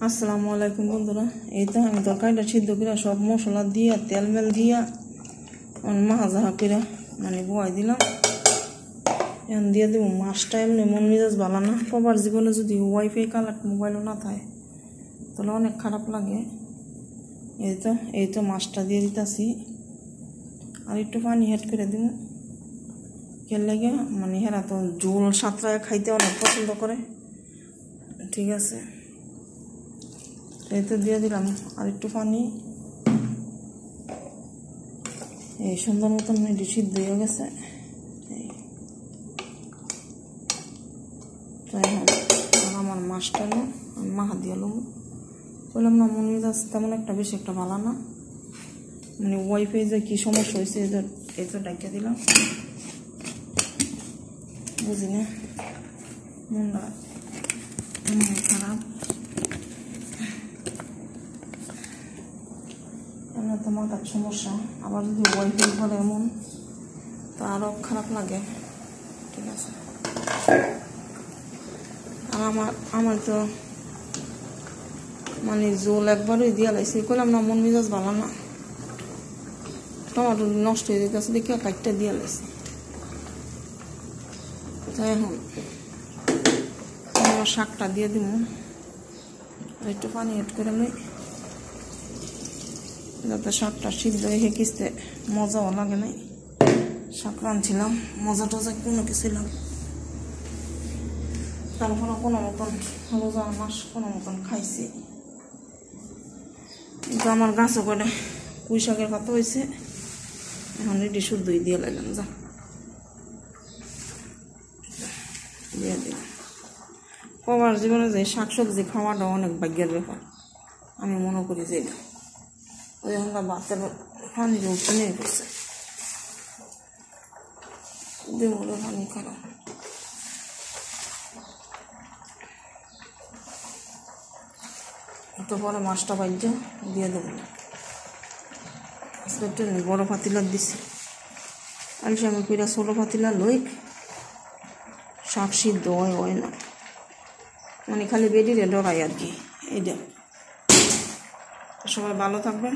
আসসালামু আলাইকুম বন্ধুরা। এই তো আমি তরকারিটা সিদ্ধ করে সব মশলা দিয়া তেল মেল দিয়া মাহাজাহা করে বয়াই দিলাম। এখন দিয়ে দেবো মাছটা। এমনি মন মেজাজ ভালো না, সবার জীবনে যদি ওয়াইফাই কানেক্ট মোবাইলও না থাকে তাহলে অনেক খারাপ লাগে। এই তো মাছটা দিয়ে দিতেছি, আর একটু পানি হেড করে দিব। এর লাগে হেরা তো ঝোল সাঁতরায় খাইতে অনেক পছন্দ করে। ঠিক আছে, এই তো দিয়ে দিলাম আর একটু পানি। এই সুন্দর মতন এটি সিদ্ধ হয়ে গেছে। আমার মাছটা মাহা দিয়ে এলাম। বললাম না মন মেজাজ তেমন একটা বেশি একটা ভালো না, ওয়াইফাই যে কি সমস্যা হয়েছে এই তো ডাকিয়ে দিলাম। বুঝি না, মনটা খারাপ। এমন তো মাথার সমস্যা, আবার যদি ওয়াইফাই করে এমন তো আরও খারাপ লাগে। ঠিক আছে, আর আমার তো জোল একবারই দিয়া লাইছি। কইলাম না মন মেজাজ ভালো না, টমাটো নষ্ট হয়ে যেতেছে দেখে কাটটা দিয়া লাইছি। তাই এখন আমার শাকটা দিয়ে দিব, আর একটু পানি এড করে লই যাতে শাকটা সিদ্ধ হয়ে কিস্তে মজাও লাগে নাই। শাক রাঁধছিলাম, মজা টজা কোনো কিছু লাগে তারপরে কোনো মতন রোজা মাস কোনো মতন খাইছি। কিন্তু আমার গাছও করে পুঁই শাকের পাতা হয়েছে, এখন এটি শুদ্ধই দিয়ে লাগলাম। যা দিয়ে দিলাম। সবার জীবনে যে শাকসবজি খাওয়াটা অনেক ভাগ্যের ব্যাপার, আমি মনে করি যে এটা ওই আমরা বাতের পানি রোগটা নিয়ে গেছে দেবলে পানি খারাপ। তো পরে মাছটা বাজ্যা দিয়ে দেবো। আজকে বড় পাতিলার দিছি, আলসি আমি পিড়া ছোটো পাতিলা লই। শাক সিদ্ধ হয় না, খালি বেডিরে ডরাই আর কি। এইটা সবাই ভালো থাকবেন।